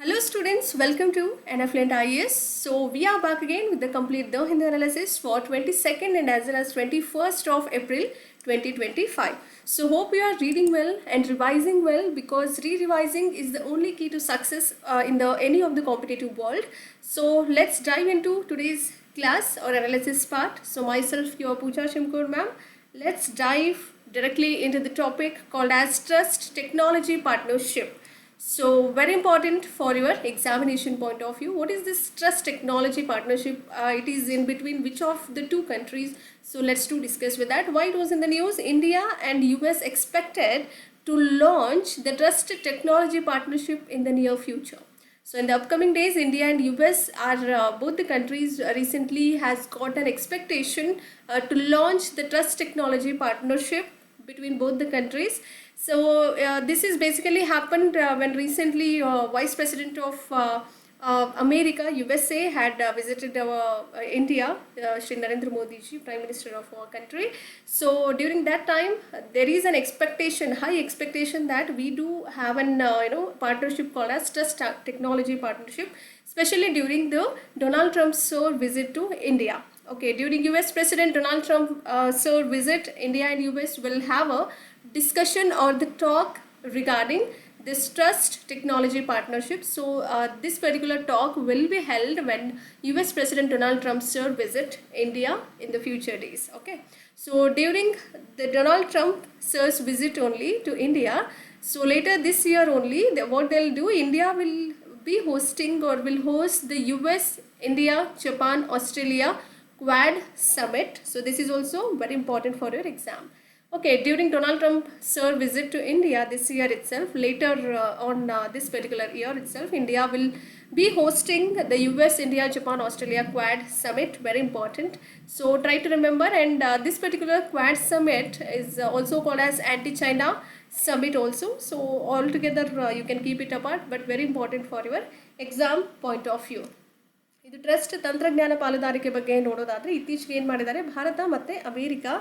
Hello students, welcome to NFLent IES. So we are back again with the complete The Hindu analysis for 22nd and as well as 21st of April 2025. So hope you are reading well and revising well because re-revising is the only key to success in the any of the competitive world. So let's dive into today's class or analysis part. So myself, your Pooja Shimkur ma'am. Let's dive directly into the topic called as Trust Technology Partnership. So very important for your examination point of view. What is this trust technology partnership? It is in between which of the two countries? So let's discuss with that. Why it was in the news? India and US expected to launch the trust technology partnership in the near future. So in the upcoming days, India and US are both the countries recently has got an expectation to launch the trust technology partnership between both the countries. So this is basically happened when recently Vice President of America, USA had visited our India, Shri Narendra Modi ji, Prime Minister of our country. So during that time, there is an expectation, high expectation that we do have an partnership called as Trust Technology Partnership, especially during the Donald Trump's visit to India. Okay, during US President Donald Trump visit, India and US will have a discussion or the talk regarding this trust technology partnership. So this particular talk will be held when US President Donald Trump visit India in the future days. Okay, so during the Donald Trump sir's visit only to India, so later this year only, what they'll do, India will be hosting or will host the US, India, Japan, Australia Quad Summit. So this is also very important for your exam. Okay, during Donald Trump visit to India this year itself, later on this particular year itself, India will be hosting the US, India, Japan, Australia Quad Summit, very important. So try to remember, and this particular Quad Summit is also called as Anti-China Summit also. So altogether you can keep it apart, but very important for your exam point of view. ಇದು trust ತಂತ್ರಜ್ಞಾನ ಪಾಲುದಾರಿಕೆ ಬಗ್ಗೆ ನೋಡೋದಾದರೆ ಇತ್ತೀಚೆಗೆ ಏನು ಮಾಡಿದ್ದಾರೆ, ಭಾರತ ಮತ್ತು America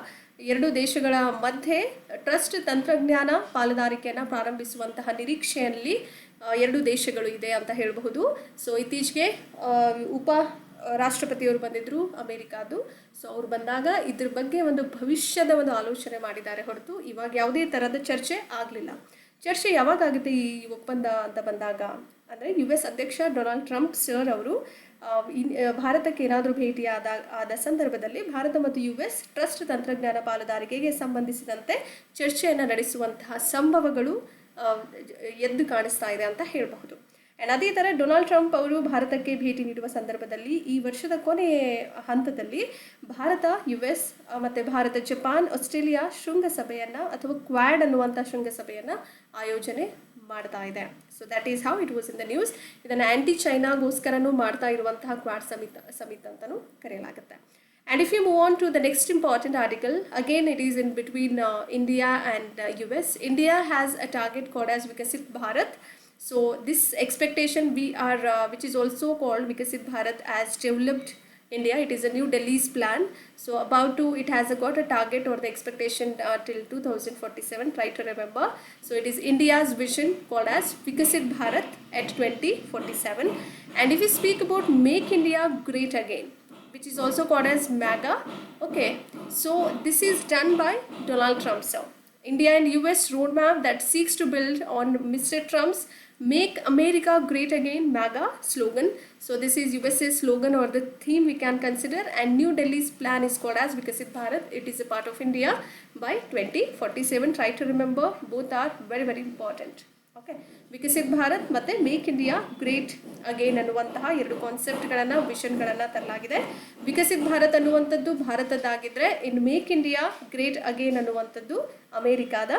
ಎರಡು ದೇಶಗಳ ಮಧ್ಯೆ ಟ್ರಸ್ಟ್ ತಂತ್ರಜ್ಞಾನ ಪಾಲುದಾರಿಕೆಯನ್ನು ಪ್ರಾರಂಭಿಸುವಂತಹ ನಿರೀಕ್ಷೆಯಲ್ಲಿ ಎರಡು ದೇಶಗಳು ಇದೆ ಅಂತ ಹೇಳಬಹುದು. ಸೊ ಇತ್ತೀಚೆಗೆ ಉಪ ರಾಷ್ಟ್ರಪತಿಯವರು ಬಂದಿದ್ದರು ಅಮೇರಿಕಾದು. ಸೊ ಅವರು ಬಂದಾಗ ಇದ್ರ ಬಗ್ಗೆ ಒಂದು ಭವಿಷ್ಯದ ಒಂದು ಆಲೋಚನೆ ಮಾಡಿದ್ದಾರೆ ಹೊರತು ಇವಾಗ ಯಾವುದೇ ಥರದ ಚರ್ಚೆ ಆಗಲಿಲ್ಲ. ಚರ್ಚೆ ಯಾವಾಗ ಆಗುತ್ತೆ ಈ ಒಪ್ಪಂದ ಅಂತ ಬಂದಾಗ ಅಂದರೆ US ಅಧ್ಯಕ್ಷ ಡೊನಾಲ್ಡ್ ಟ್ರಂಪ್ ಸರ್ ಅವರು ಭಾರತಕ್ಕೆ ಏನಾದರೂ ಆದ ಸಂದರ್ಭದಲ್ಲಿ ಭಾರತ ಮತ್ತು US ಟ್ರಸ್ಟ್ ತಂತ್ರಜ್ಞಾನ ಪಾಲುದಾರಿಕೆಗೆ ಸಂಬಂಧಿಸಿದಂತೆ ಚರ್ಚೆಯನ್ನು ನಡೆಸುವಂತಹ ಸಂಭವಗಳು ಎದ್ದು ಕಾಣಿಸ್ತಾ ಇದೆ ಅಂತ ಹೇಳಬಹುದು. ಆ್ಯಂಡ್ ಅದೇ ಥರ ಡೊನಾಲ್ಡ್ ಟ್ರಂಪ್ ಅವರು ಭಾರತಕ್ಕೆ ಭೇಟಿ ನೀಡುವ ಸಂದರ್ಭದಲ್ಲಿ ಈ ವರ್ಷದ ಕೊನೆಯ ಹಂತದಲ್ಲಿ ಭಾರತ US ಮತ್ತು ಭಾರತ ಜಪಾನ್ ಆಸ್ಟ್ರೇಲಿಯಾ ಶೃಂಗಸಭೆಯನ್ನು ಅಥವಾ ಕ್ವಾಡ್ ಅನ್ನುವಂಥ ಶೃಂಗಸಭೆಯನ್ನು ಆಯೋಜನೆ ಮಾಡ್ತಾ ಇದೆ. So that is how it was in the news. ಇದನ್ನು ಆ್ಯಂಟಿ ಚೈನಾಗೋಸ್ಕರನೂ ಮಾಡ್ತಾ ಇರುವಂತಹ ಕ್ವಾಡ್ ಸಮಿತ್ ಅಂತಲೂ ಕರೆಯಲಾಗುತ್ತೆ. And if you move on to the next important article, again it is in between India and US. India has a target called as Vikasit Bharat. So this expectation we are, which is also called Vikasit Bharat as Developed India. It is a New Delhi's plan. So it has got a target or the expectation till 2047. Try to remember. So it is India's vision called as Vikasit Bharat at 2047. And if we speak about Make India Great Again, which is also called as MAGA. Okay, so this is done by Donald Trump. So India and US roadmap that seeks to build on Mr. Trump's Make America Great Again MAGA slogan. So this is USA's slogan or the theme we can consider, and New Delhi's plan is called as Vikasit Bharat. It is a part of India by 2047. Try to remember, both are very very important. Okay, Viksit Bharat ಮತ್ತು make India great again ಅನ್ನುವಂತಹ ಎರಡು ಕಾನ್ಸೆಪ್ಟ್ಗಳನ್ನು ವಿಷನ್ಗಳನ್ನು ತರಲಾಗಿದೆ. ವಿಕಸಿತ್ ಭಾರತ್ ಅನ್ನುವಂಥದ್ದು ಭಾರತದ್ದಾಗಿದ್ದರೆ ಇನ್ನು make India great again ಅನ್ನುವಂಥದ್ದು ಅಮೇರಿಕಾದ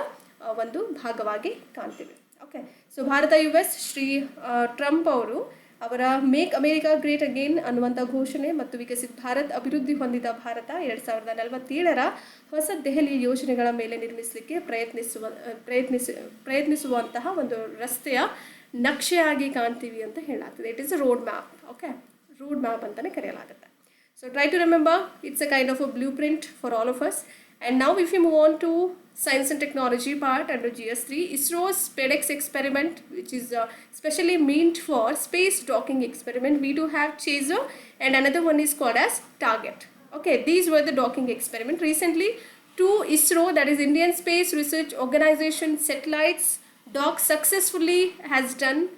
ಒಂದು ಭಾಗವಾಗಿ ಕಾಣ್ತೀವಿ. Okay, so Bharat US Shri Trump ಅವರು ಅವರ ಮೇಕ್ ಅಮೇರಿಕಾ ಗ್ರೇಟ್ ಅಗೇನ್ ಅನ್ನುವಂಥ ಘೋಷಣೆ ಮತ್ತು ವಿಕಸಿತ್ ಭಾರತ್ ಅಭಿವೃದ್ಧಿ ಹೊಂದಿದ ಭಾರತ 2047 ಹೊಸ ದೆಹಲಿ ಯೋಜನೆಗಳ ಮೇಲೆ ನಿರ್ಮಿಸಲಿಕ್ಕೆ ಪ್ರಯತ್ನಿಸುವಂತಹ ಒಂದು ರಸ್ತೆಯ ನಕ್ಷೆಯಾಗಿ ಕಾಣ್ತೀವಿ ಅಂತ ಹೇಳಲಾಗ್ತದೆ. It is a road map. Okay, road map ಅಂತಲೇ ಕರೆಯಲಾಗುತ್ತೆ. So try to remember, it's a kind of a blueprint for all of us. And now if we move on to science and technology part under GS3, ISRO's SpaceX experiment, which is specially meant for space docking experiment. We do have Chaser and another one is called as Target. Okay, these were the docking experiment. Recently, two ISRO, that is Indian Space Research Organization satellites, dock successfully has done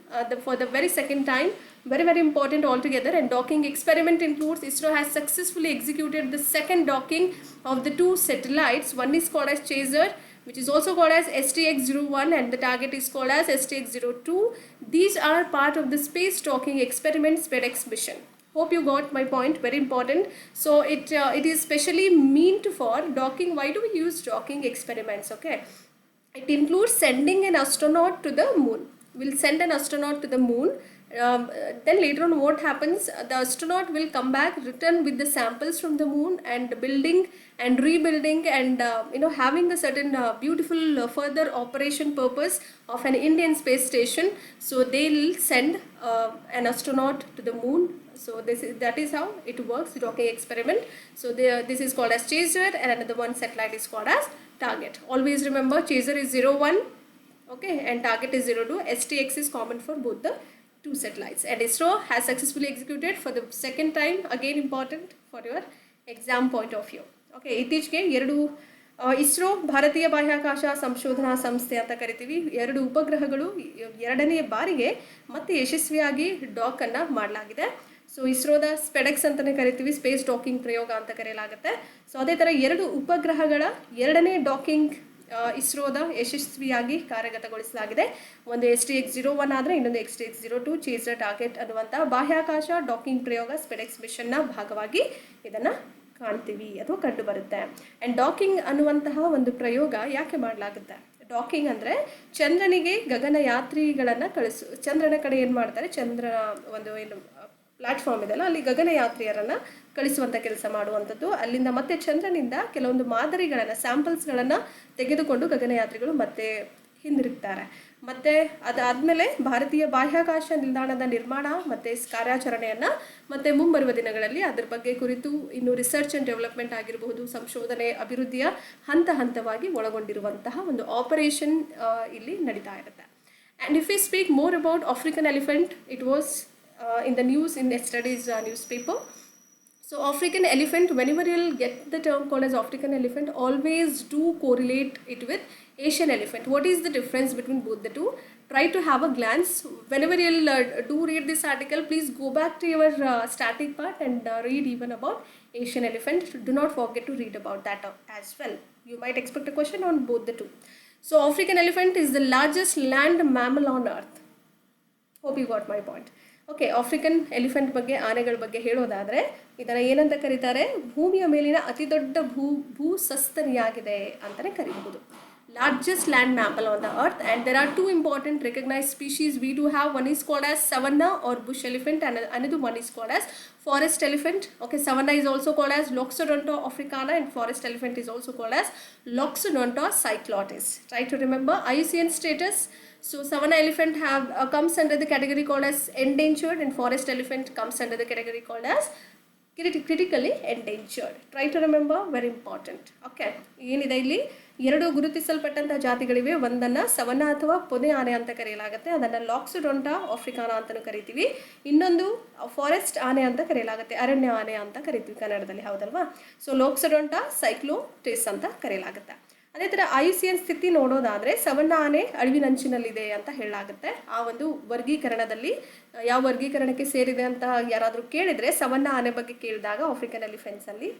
for the very second time. Very important altogether. And docking experiment includes ISRO has successfully executed the second docking of the two satellites. One is called as Chaser, which is also called as STX-01, and the target is called as STX-02. These are part of the space docking experiment SpaceX mission. Hope you got my point. Very important. So it is specially meant for docking. Why do we use docking experiments? Okay, it includes sending an astronaut to the moon. We'll send an astronaut to the moon. Then later on what happens, the astronaut will come back, return with the samples from the moon, and building and rebuilding and having a certain beautiful further operation purpose of an Indian space station. So they'll send an astronaut to the moon. So that is how it works, the docking experiment. So this is called as Chaser, and another one satellite is called as Target. Always remember, Chaser is 01, okay, and Target is 02. STX is common for both the two satellites, and ISRO has successfully executed for the second time. Again important for your exam point of view. Okay, ಇತ್ತೀಚೆಗೆ ಎರಡು ಇಸ್ರೋ ಭಾರತೀಯ ಬಾಹ್ಯಾಕಾಶ ಸಂಶೋಧನಾ ಸಂಸ್ಥೆ ಅಂತ ಕರಿತೀವಿ, ಎರಡು ಉಪಗ್ರಹಗಳು ಎರಡನೇ ಬಾರಿಗೆ ಮತ್ತೆ ಯಶಸ್ವಿಯಾಗಿ ಡಾಕ್ ಅನ್ನು ಮಾಡಲಾಗಿದೆ. ಸೊ ಇಸ್ರೋದ ಸ್ಪೆಡೆಕ್ಸ್ ಅಂತಲೇ ಕರಿತೀವಿ, ಸ್ಪೇಸ್ ಡಾಕಿಂಗ್ ಪ್ರಯೋಗ ಅಂತ ಕರೆಯಲಾಗುತ್ತೆ. ಸೊ ಅದೇ ಥರ ಎರಡು ಉಪಗ್ರಹಗಳ ಎರಡನೇ ಡಾಕಿಂಗ್ ಇಸ್ರೋದ ಯಶಸ್ವಿಯಾಗಿ ಕಾರ್ಯಗತಗೊಳಿಸಲಾಗಿದೆ. ಒಂದು STX-01 ಆದರೆ ಇನ್ನೊಂದು STX-02 ಚೇಸರ್ ಟಾರ್ಗೆಟ್ ಅನ್ನುವಂಥ ಬಾಹ್ಯಾಕಾಶ ಡಾಕಿಂಗ್ ಪ್ರಯೋಗ ಸ್ಪೆಡೆಕ್ಸ್ ಮಿಷನ್ನ ಭಾಗವಾಗಿ ಇದನ್ನು ಕಾಣ್ತೀವಿ ಅಥವಾ ಕಂಡು ಬರುತ್ತೆ. ಆ್ಯಂಡ್ ಡಾಕಿಂಗ್ ಅನ್ನುವಂತಹ ಒಂದು ಪ್ರಯೋಗ ಯಾಕೆ ಮಾಡಲಾಗುತ್ತೆ? ಡಾಕಿಂಗ್ ಅಂದರೆ ಚಂದ್ರನಿಗೆ ಗಗನಯಾತ್ರಿಗಳನ್ನು ಚಂದ್ರನ ಕಡೆ ಏನು ಮಾಡ್ತಾರೆ, ಚಂದ್ರ ಒಂದು ಏನು ಪ್ಲಾಟ್ಫಾರ್ಮ್ ಇದೆಯಲ್ಲ, ಅಲ್ಲಿ ಗಗನಯಾತ್ರಿಯರನ್ನು ಕಳಿಸುವಂಥ ಕೆಲಸ ಮಾಡುವಂಥದ್ದು. ಅಲ್ಲಿಂದ ಮತ್ತೆ ಚಂದ್ರನಿಂದ ಕೆಲವೊಂದು ಮಾದರಿಗಳನ್ನು, ಸ್ಯಾಂಪಲ್ಸ್ಗಳನ್ನು ತೆಗೆದುಕೊಂಡು ಗಗನಯಾತ್ರಿಗಳು ಮತ್ತೆ ಹಿಂದಿರುಗ್ತಾರೆ. ಮತ್ತು ಅದಾದಮೇಲೆ ಭಾರತೀಯ ಬಾಹ್ಯಾಕಾಶ ನಿಲ್ದಾಣದ ನಿರ್ಮಾಣ ಮತ್ತು ಕಾರ್ಯಾಚರಣೆಯನ್ನು ಮತ್ತು ಮುಂಬರುವ ದಿನಗಳಲ್ಲಿ ಅದರ ಬಗ್ಗೆ ಕುರಿತು ಇನ್ನು ರಿಸರ್ಚ್ ಆ್ಯಂಡ್ ಡೆವಲಪ್ಮೆಂಟ್ ಆಗಿರಬಹುದು, ಸಂಶೋಧನೆ ಅಭಿವೃದ್ಧಿಯ ಹಂತವಾಗಿ ಒಳಗೊಂಡಿರುವಂತಹ ಒಂದು ಆಪರೇಷನ್ ಇಲ್ಲಿ ನಡೀತಾ ಇರುತ್ತೆ. And if you speak more about African elephant, it was in the news in yesterday's newspaper. So African elephant, whenever you'll get the term called as African elephant, always do correlate it with Asian elephant. What is the difference between both the two? Try to have a glance. Whenever you'll do read this article, please go back to your static part and read even about Asian elephant. Do not forget to read about that as well. You might expect a question on both the two. So African elephant is the largest land mammal on earth. Hope you got my point. Okay, African elephant ಬಗ್ಗೆ, ಆನೆಗಳ ಬಗ್ಗೆ ಹೇಳೋದಾದರೆ ಇದನ್ನು ಏನಂತ ಕರೀತಾರೆ? ಭೂಮಿಯ ಮೇಲಿನ ಅತಿ ದೊಡ್ಡ ಭೂಸಸ್ತನಿಯಾಗಿದೆ ಅಂತಲೇ ಕರೀಬಹುದು. Largest land mammal on the earth, and there are two important recognized species we do have. One is called as savanna or bush elephant, and another one is called as forest elephant. Okay, savanna is also called as Loxodonta africana, and forest elephant is also called as Loxodonta cyclotis. Try to remember IUCN status. So savanna elephant comes under the category called as endangered, and forest elephant comes under the category called as critically endangered. Try to remember, very important. Okay, ಏನಿದೆ ಇಲ್ಲಿ ಎರಡು ಗುರುತಿಸಲ್ಪಟ್ಟಂತಹ ಜಾತಿಗಳಿವೆ. ಒಂದನ್ನು savanna ಅಥವಾ ಪೊದೆ ಆನೆ ಅಂತ ಕರೆಯಲಾಗುತ್ತೆ, ಅದನ್ನು ಲಾಕ್ಸೋಡೊಂಟಾ ಆಫ್ರಿಕಾನಾ ಅಂತಲೂ ಕರಿತೀವಿ. ಇನ್ನೊಂದು ಫಾರೆಸ್ಟ್ ಆನೆ ಅಂತ ಕರೆಯಲಾಗುತ್ತೆ, ಅರಣ್ಯ ಆನೆ ಅಂತ ಕರಿತೀವಿ ಕನ್ನಡದಲ್ಲಿ, ಹೌದಲ್ವಾ? ಸೊ ಲಾಕ್ಸೋಡೊಂಟಾ ಸೈಕ್ಲೋಟಿಸ್ ಅಂತ ಕರೆಯಲಾಗುತ್ತೆ. ಅದೇ ಥರ IUCN ಸ್ಥಿತಿ ನೋಡೋದಾದರೆ ಸವನ್ನ ಆನೆ ಅಳಿವಿನಂಚಿನಲ್ಲಿದೆ ಅಂತ ಹೇಳಲಾಗುತ್ತೆ. ಆ ಒಂದು ವರ್ಗೀಕರಣದಲ್ಲಿ ಯಾವ ವರ್ಗೀಕರಣಕ್ಕೆ ಸೇರಿದೆ ಅಂತ ಯಾರಾದರೂ ಕೇಳಿದರೆ, ಸವನ್ನ ಆನೆ ಬಗ್ಗೆ ಕೇಳಿದಾಗ ಆಫ್ರಿಕನ್ ಎಲಿಫೆಂಟ್ಸಲ್ಲಿ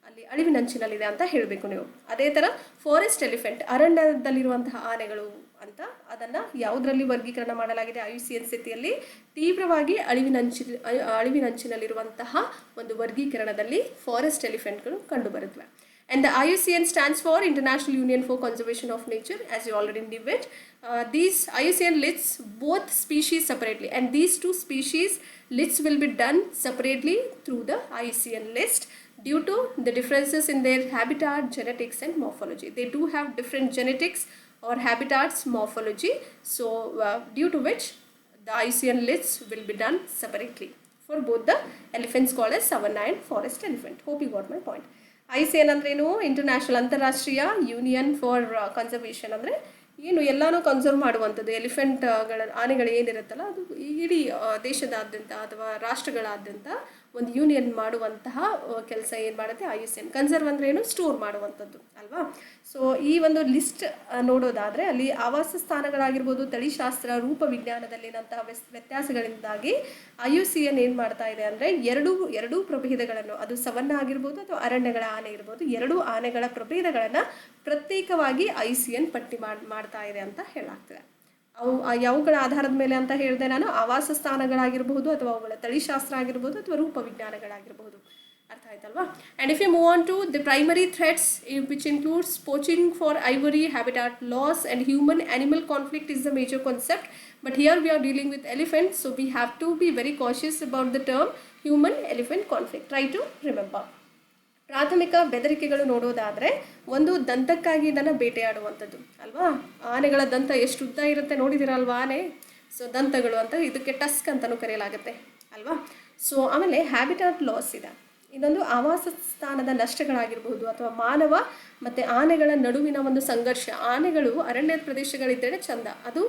ಅಲ್ಲಿ ಅಳಿವಿನಂಚಿನಲ್ಲಿದೆ ಅಂತ ಹೇಳಬೇಕು ನೀವು. ಅದೇ ಥರ ಫಾರೆಸ್ಟ್ ಎಲಿಫೆಂಟ್ ಅರಣ್ಯದಲ್ಲಿರುವಂತಹ ಆನೆಗಳು ಅಂತ ಅದನ್ನು ಯಾವುದರಲ್ಲಿ ವರ್ಗೀಕರಣ ಮಾಡಲಾಗಿದೆ? IUCN ಸ್ಥಿತಿಯಲ್ಲಿ ತೀವ್ರವಾಗಿ ಅಳಿವಿನಂಚಿನಲ್ಲಿರುವಂತಹ ಒಂದು ವರ್ಗೀಕರಣದಲ್ಲಿ ಫಾರೆಸ್ಟ್ ಎಲಿಫೆಂಟ್ಗಳು ಕಂಡುಬರುತ್ತವೆ. And the IUCN stands for International Union for Conservation of Nature, as you already knew it. These IUCN lists both species separately, and these two species lists will be done separately through the IUCN list due to the differences in their habitat, genetics and morphology. They do have different genetics or habitats, morphology, so due to which the IUCN lists will be done separately for both the elephants called as savanna and forest elephant. Hope you got my point. IUCN ಅಂದ್ರೇನು, international ಅಂತಾರಾಷ್ಟ್ರೀಯ union for conservation. ಅಂದರೆ ಏನು ಎಲ್ಲನೂ conserve ಮಾಡುವಂಥದ್ದು. ಆನೆಗಳು ಏನಿರುತ್ತಲ್ಲ ಅದು ಇಡೀ ದೇಶದಾದ್ಯಂತ ಅಥವಾ ರಾಷ್ಟ್ರಗಳಾದ್ಯಂತ ಒಂದು ಯೂನಿಯನ್ ಮಾಡುವಂತಹ ಕೆಲಸ ಏನು ಮಾಡುತ್ತೆ IUCN. ಕನ್ಸರ್ವ್ ಅಂದ್ರೆ ಏನು, ಸ್ಟೋರ್ ಮಾಡುವಂಥದ್ದು ಅಲ್ವಾ. ಸೊ ಈ ಒಂದು ಲಿಸ್ಟ್ ನೋಡೋದಾದರೆ ಅಲ್ಲಿ ಆವಾಸ ಸ್ಥಾನಗಳಾಗಿರ್ಬೋದು, ತಳಿಶಾಸ್ತ್ರ, ರೂಪ ವಿಜ್ಞಾನದಲ್ಲಿನಂತಹ ವ್ಯತ್ಯಾಸಗಳಿಂದಾಗಿ IUCN ಏನು ಮಾಡ್ತಾ ಇದೆ ಅಂದರೆ ಎರಡೂ ಪ್ರಭೇದಗಳನ್ನು, ಅದು ಸವನ್ನ ಆಗಿರ್ಬೋದು ಅಥವಾ ಅರಣ್ಯಗಳ ಆನೆ ಇರ್ಬೋದು, ಎರಡೂ ಆನೆಗಳ ಪ್ರಭೇದಗಳನ್ನು ಪ್ರತ್ಯೇಕವಾಗಿ IUCN ಪಟ್ಟಿ ಮಾಡ್ತಾ ಇದೆ ಅಂತ ಹೇಳಲಾಗ್ತದೆ. ಯಾವುಗಳ ಆಧಾರದ ಮೇಲೆ ಅಂತ ಹೇಳಿದೆ ನಾನು, ಆವಾಸ ಸ್ಥಾನಗಳಾಗಿರಬಹುದು ಅಥವಾ ಅವುಗಳ ತಳಿಶಾಸ್ತ್ರ ಆಗಿರ್ಬೋದು ಅಥವಾ ರೂಪ ವಿಜ್ಞಾನಗಳಾಗಿರಬಹುದು. ಅರ್ಥ ಆಯ್ತಲ್ವಾ. And if you move on to the primary threats which includes poaching for ivory, habitat loss and human animal conflict is the major concept. But here we are dealing with elephants, so we have to be very cautious about the term human elephant conflict. Try to remember. ಪ್ರಾಥಮಿಕ ಬೆದರಿಕೆಗಳು ನೋಡೋದಾದರೆ, ಒಂದು ದಂತಕ್ಕಾಗಿ ಇದನ್ನು ಬೇಟೆಯಾಡುವಂಥದ್ದು ಅಲ್ವಾ. ಆನೆಗಳ ದಂತ ಎಷ್ಟು ಉದ್ದ ಇರುತ್ತೆ ನೋಡಿದಿರಲ್ವಾ ಆನೆ. ಸೊ ದಂತಗಳು ಅಂತ ಇದಕ್ಕೆ ಟಸ್ಕ್ ಅಂತಲೂ ಕರೆಯಲಾಗುತ್ತೆ ಅಲ್ವಾ. ಸೊ ಆಮೇಲೆ ಹ್ಯಾಬಿಟಾಟ್ ಲಾಸ್ ಇದೆ. ಇನ್ನೊಂದು ಆವಾಸ ಸ್ಥಾನದ ನಷ್ಟಗಳಾಗಿರ್ಬೋದು ಅಥವಾ ಮಾನವ ಮತ್ತು ಆನೆಗಳ ನಡುವಿನ ಒಂದು ಸಂಘರ್ಷ. ಆನೆಗಳು ಅರಣ್ಯ ಪ್ರದೇಶಗಳಿದ್ದರೆ ಚಂದ, ಅದು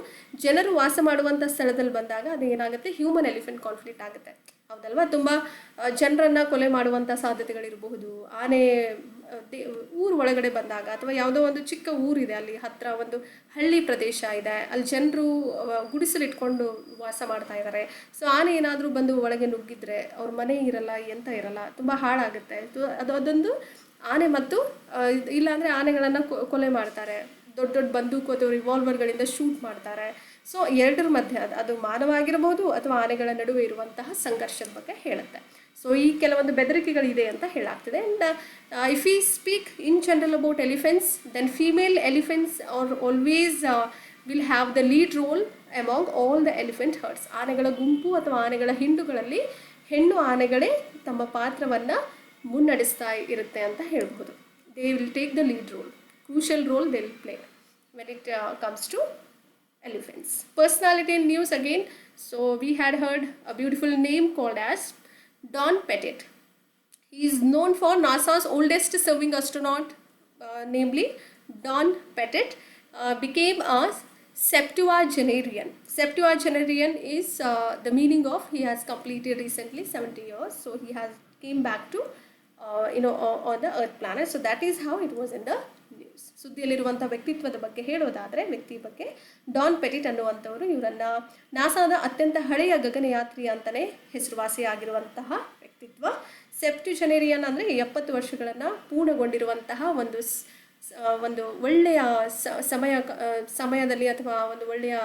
ಜನರು ವಾಸ ಮಾಡುವಂಥ ಸ್ಥಳದಲ್ಲಿ ಬಂದಾಗ ಅದು ಏನಾಗುತ್ತೆ, ಹ್ಯೂಮನ್ ಎಲಿಫೆಂಟ್ ಕಾನ್ಫ್ಲಿಕ್ಟ್ ಆಗುತ್ತೆ, ಹೌದಲ್ವಾ. ತುಂಬ ಜನರನ್ನು ಕೊಲೆ ಮಾಡುವಂಥ ಸಾಧ್ಯತೆಗಳಿರಬಹುದು. ಆನೆ ಊರು ಒಳಗಡೆ ಬಂದಾಗ ಅಥವಾ ಯಾವುದೋ ಒಂದು ಚಿಕ್ಕ ಊರಿದೆ, ಅಲ್ಲಿ ಹತ್ತಿರ ಒಂದು ಹಳ್ಳಿ ಪ್ರದೇಶ ಇದೆ, ಅಲ್ಲಿ ಜನರು ಗುಡಿಸಲಿಟ್ಕೊಂಡು ವಾಸ ಮಾಡ್ತಾ ಇದ್ದಾರೆ. ಸೊ ಆನೆ ಏನಾದರೂ ಬಂದು ಒಳಗೆ ನುಗ್ಗಿದ್ರೆ ಅವ್ರ ಮನೆ ಇರಲ್ಲ, ಎಂತ ಇರಲ್ಲ, ತುಂಬ ಹಾಳಾಗುತ್ತೆ. ಅದೊಂದು ಆನೆ ಮತ್ತು ಇಲ್ಲಾಂದರೆ ಆನೆಗಳನ್ನು ಕೊಲೆ ಮಾಡ್ತಾರೆ, ದೊಡ್ಡ ದೊಡ್ಡ ಬಂದೂಕು ಅಥವಾ ರಿವಾಲ್ವರ್ಗಳಿಂದ ಶೂಟ್ ಮಾಡ್ತಾರೆ. ಸೊ ಎರಡರ ಮಧ್ಯೆ ಅದು ಮಾನವ ಆಗಿರಬಹುದು ಅಥವಾ ಆನೆಗಳ ನಡುವೆ ಇರುವಂತಹ ಸಂಘರ್ಷದ ಬಗ್ಗೆ ಹೇಳುತ್ತೆ. ಸೊ ಈ ಕೆಲವೊಂದು ಬೆದರಿಕೆಗಳಿದೆ ಅಂತ ಹೇಳಾಗ್ತದೆ. And if we speak in general about elephants, then female elephants are always will have the lead role among all the elephant herds. ಆನೆಗಳ ಗುಂಪು ಅಥವಾ ಆನೆಗಳ ಹಿಂಡುಗಳಲ್ಲಿ ಹೆಣ್ಣು ಆನೆಗಳೇ ತಮ್ಮ ಪಾತ್ರವನ್ನು ಮುನ್ನಡೆಸ್ತಾ ಇರುತ್ತೆ ಅಂತ ಹೇಳ್ಬೋದು. They will take the lead roll, crucial role they will play when it comes to elephants. Personality and news again. So we had heard a beautiful name called as Don Pettit. He is known for NASA's oldest serving astronaut, namely Don Pettit, became a septuagenarian. Septuagenarian is the meaning of he has completed recently 70 years. So he has came back to on the earth planet. So that is how it was in the news. ಸುದ್ದಿಯಲ್ಲಿರುವಂಥ ವ್ಯಕ್ತಿತ್ವದ ಬಗ್ಗೆ ಹೇಳೋದಾದರೆ, ವ್ಯಕ್ತಿ ಬಗ್ಗೆ Don petit ಅನ್ನುವಂಥವರು, ಇವರನ್ನು ನಾಸಾದ ಅತ್ಯಂತ ಹಳೆಯ ಗಗನಯಾತ್ರಿ ಅಂತಲೇ ಹೆಸರುವಾಸಿಯಾಗಿರುವಂತಹ ವ್ಯಕ್ತಿತ್ವ. ಸೆಪ್ಟುಜೆನೇರಿಯನ್ ಅಂದರೆ 70 ವರ್ಷಗಳನ್ನು ಪೂರ್ಣಗೊಂಡಿರುವಂತಹ ಒಂದು ಒಳ್ಳೆಯ ಸಮಯದಲ್ಲಿ ಅಥವಾ ಒಂದು ಒಳ್ಳೆಯ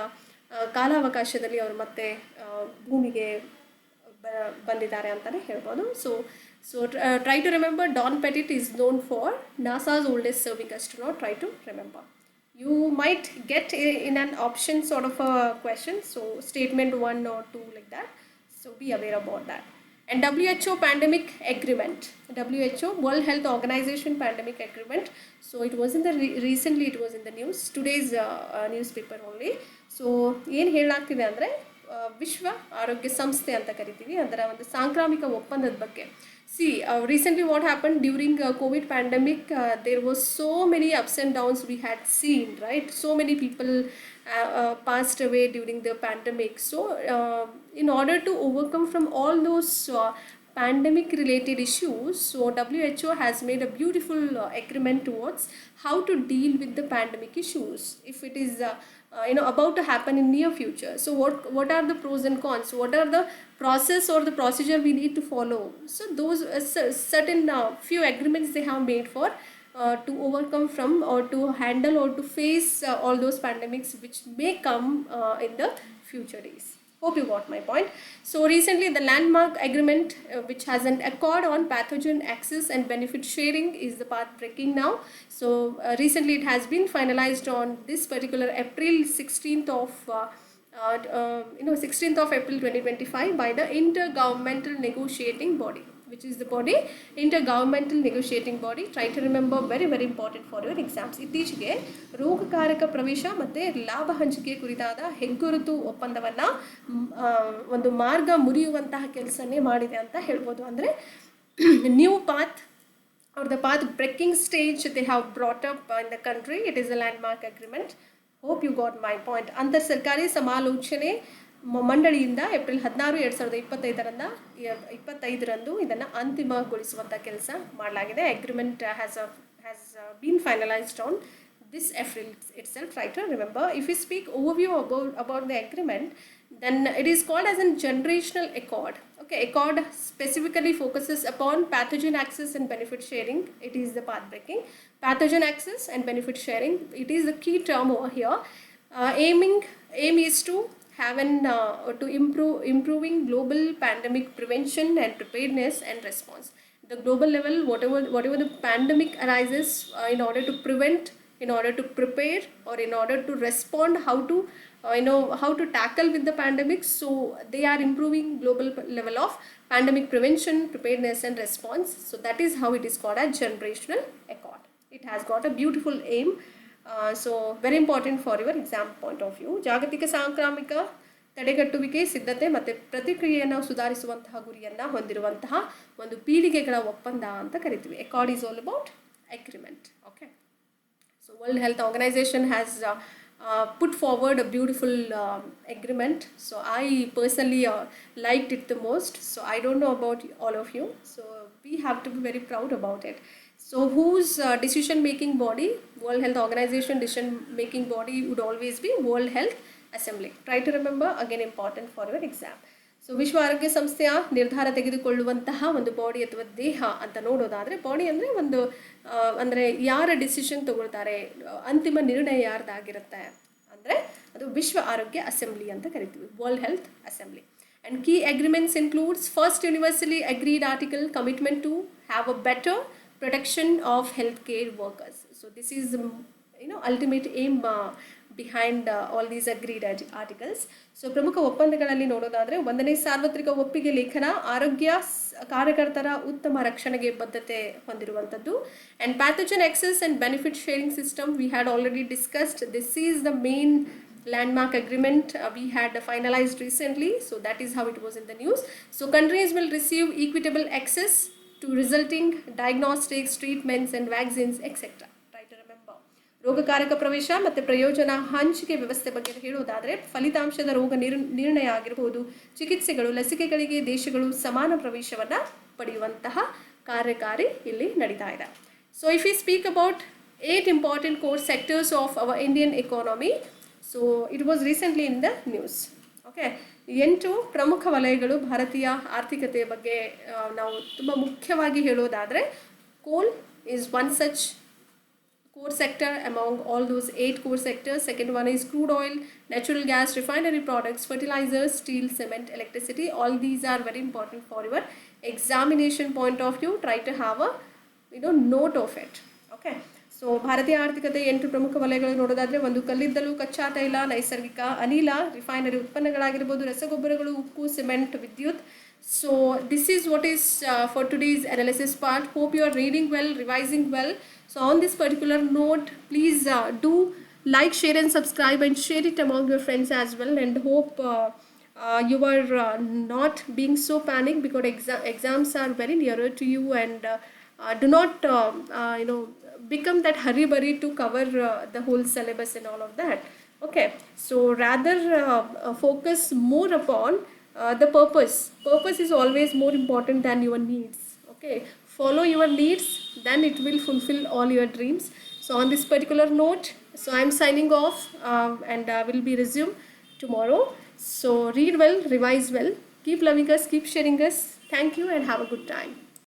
ಕಾಲಾವಕಾಶದಲ್ಲಿ ಅವರು ಮತ್ತೆ ಭೂಮಿಗೆ ಬಂದಿದ್ದಾರೆ ಅಂತಲೇ ಹೇಳ್ಬೋದು. So try to remember, Don Pettit is known for NASA's oldest serving astronaut. Try to remember. You might get in an option sort of a question, so statement 1 or 2 like that. So be aware about that. And WHO pandemic agreement, WHO World Health Organization pandemic agreement. So it was in the recently it was in the news, today's newspaper only. So ಏನು ಹೇಳಲಾಗ್ತಿದೆ ಅಂದರೆ, ವಿಶ್ವ ಆರೋಗ್ಯ ಸಂಸ್ಥೆ ಅಂತ ಕರಿತೀವಿ, ಅದರ ಒಂದು ಸಾಂಕ್ರಾಮಿಕ ಒಪ್ಪಂದದ ಬಗ್ಗೆ. See, recently what happened during COVID pandemic, there was so many ups and downs we had seen, right? So many people passed away during the pandemic. So in order to overcome from all those pandemic related issues, so WHO has made a beautiful agreement towards how to deal with the pandemic issues if it is about to happen in near future. So what are the pros and cons? What are the process or the procedure we need to follow? So those certain few agreements they have made for to overcome from or to handle or to face all those pandemics which may come in the future days. Hope you got my point. So recently the landmark agreement which has an accord on pathogen access and benefit sharing is the path breaking now. So recently it has been finalized on this particular April 16th of 16th of April 2025 by the Intergovernmental Negotiating Body, which is the body Intergovernmental Negotiating Body. Try to remember, very very important for your exams. ಇತ್ತೀಚೆಗೆ ರೋಗಕಾರಕ ಪ್ರವೇಶ ಮತ್ತು ಲಾಭ ಹಂಚಿಕೆ ಕುರಿತಾದ ಹೆಗ್ಗುರುತು ಒಪ್ಪಂದವನ್ನು ಒಂದು ಮಾರ್ಗ ಮುರಿಯುವಂತಹ ಕೆಲಸನೇ ಮಾಡಿದೆ ಅಂತ ಹೇಳ್ಬೋದು. ಅಂದರೆ new path or the path breaking stage they have brought up in the country. It is a landmark agreement. Hope you got my point. ಅಂತರ್ ಸರ್ಕಾರಿ ಸಮಾಲೋಚನೆ ಮಂಡಳಿಯಿಂದ ಏಪ್ರಿಲ್ 16, 2025ರಂದು ಇದನ್ನು ಅಂತಿಮಗೊಳಿಸುವಂಥ ಕೆಲಸ ಮಾಡಲಾಗಿದೆ. Agreement has been finalized on this April itself. Try to remember. If we speak overview about the agreement, then it is called as a generational accord. Okay, accord specifically focuses upon pathogen access and benefit sharing. It is the path breaking. Pathogen access and benefit sharing, it is the key term over here. Aim is to have to improving global pandemic prevention and preparedness and response. The global level, whatever the pandemic arises, in order to prevent, in order to prepare, or in order to respond, how to tackle with the pandemic. So they are improving global level of pandemic prevention, preparedness and response. So that is how it is called a generational accord. It has got a beautiful aim. So very important for your exam point of view. ಜಾಗತಿಕ ಸಾಂಕ್ರಾಮಿಕ ತಡೆಗಟ್ಟುವಿಕೆ ಸಿದ್ಧತೆ ಮತ್ತು ಪ್ರತಿಕ್ರಿಯೆಯನ್ನು ಸುಧಾರಿಸುವಂತಹ ಗುರಿಯನ್ನು ಹೊಂದಿರುವಂತಹ ಒಂದು ಪೀಳಿಗೆಗಳ ಒಪ್ಪಂದ ಅಂತ ಕರಿತೀವಿ. Accord is all about agreement. Okay, so World Health Organization has put forward a beautiful agreement. So I personally liked it the most. So I don't know about all of you. So we have to be very proud about it. So whose decision making body? World Health Organization decision making body would always be World Health Assembly. Try to remember, again important for your exam. So ವಿಶ್ವ ಆರೋಗ್ಯ ಸಂಸ್ಥೆಯ ನಿರ್ಧಾರ ತೆಗೆದುಕೊಳ್ಳುವಂತಹ ಒಂದು body ಅಥವಾ ದೇಹ ಅಂತ ನೋಡೋದಾದರೆ, body ಅಂದರೆ ಒಂದು ಅಂದರೆ ಯಾರ ಡಿಸಿಷನ್ ತಗೊಳ್ತಾರೆ, ಅಂತಿಮ ನಿರ್ಣಯ ಯಾರ್ದಾಗಿರುತ್ತೆ ಅಂದರೆ ಅದು ವಿಶ್ವ ಆರೋಗ್ಯ ಅಸೆಂಬ್ಲಿ ಅಂತ ಕರಿತೀವಿ, World Health Assembly. And key agreements includes first universally agreed article commitment to have a better protection of health care workers. So this is ultimate aim behind all these agreed articles. So ಪ್ರಮುಖ ಒಪ್ಪಂದಗಳಲ್ಲಿ ನೋಡೋದಾದರೆ, 1ನೇ ಸಾರ್ವತ್ರಿಕ ಒಪ್ಪಿಗೆ ಲೇಖನ ಆರೋಗ್ಯ ಕಾರ್ಯಕರ್ತರ ಉತ್ತಮ ರಕ್ಷಣೆಗೆ ಬದ್ಧತೆ ಹೊಂದಿರುವಂಥದ್ದು. And pathogen access and benefit sharing system we had already discussed. This is the main landmark agreement we had finalized recently. So that is how it was in the news. So countries will receive equitable access to resulting diagnostics, treatments and vaccines, etc. ರೋಗಕಾರಕ ಪ್ರವೇಶ ಮತ್ತು ಪ್ರಯೋಜನ ಹಂಚಿಕೆ ವ್ಯವಸ್ಥೆ ಬಗ್ಗೆ ಹೇಳೋದಾದರೆ, ಫಲಿತಾಂಶದ ರೋಗ ನಿರ್ಣಯ ಆಗಿರ್ಬೋದು, ಚಿಕಿತ್ಸೆಗಳು, ಲಸಿಕೆಗಳಿಗೆ ದೇಶಗಳು ಸಮಾನ ಪ್ರವೇಶವನ್ನು ಪಡೆಯುವಂತಹ ಕಾರ್ಯಕಾರಿ ಇಲ್ಲಿ ನಡೀತಾ ಇದೆ. So if you speak about 8 important core sectors of our Indian economy, so it was recently in the news. Okay, 8 ಪ್ರಮುಖ ವಲಯಗಳು ಭಾರತೀಯ ಆರ್ಥಿಕತೆಯ ಬಗ್ಗೆ ನಾವು ತುಂಬ ಮುಖ್ಯವಾಗಿ ಹೇಳೋದಾದರೆ, ಕೋಲ್ is one such core sector among all those 8 core sectors. Second one is crude oil, natural gas, refinery products, fertilizers, steel, cement, electricity. All these are very important for your examination point of view. Try to have a note of it. Okay, so ಭಾರತೀಯ ಆರ್ಥಿಕತೆ 8 ಪ್ರಮುಖ ವಲಯಗಳು ನೋಡೋದಾದರೆ, ಒಂದು ಕಲ್ಲಿದ್ದಲು, ಕಚ್ಚಾ ತೈಲ, ನೈಸರ್ಗಿಕ ಅನಿಲ, ರಿಫೈನರಿ ಉತ್ಪನ್ನಗಳಾಗಿರ್ಬೋದು, ರಸಗೊಬ್ಬರಗಳು, ಉಕ್ಕು, ಸಿಮೆಂಟ್, ವಿದ್ಯುತ್. So this is what is for today's analysis part. Hope you are reading well, revising well. So on this particular note, please do like, share and subscribe and share it among your friends as well. And hope you are not being so panicked, because exams are very nearer to you. And do not become that hurry-burry to cover the whole syllabus and all of that. Okay, so rather focus more upon the purpose. Purpose is always more important than your needs. Okay, follow your needs, then it will fulfill all your dreams. So on this particular note, so I am signing off and will be resumed tomorrow. So read well, revise well, keep loving us, keep sharing us. Thank you and have a good time.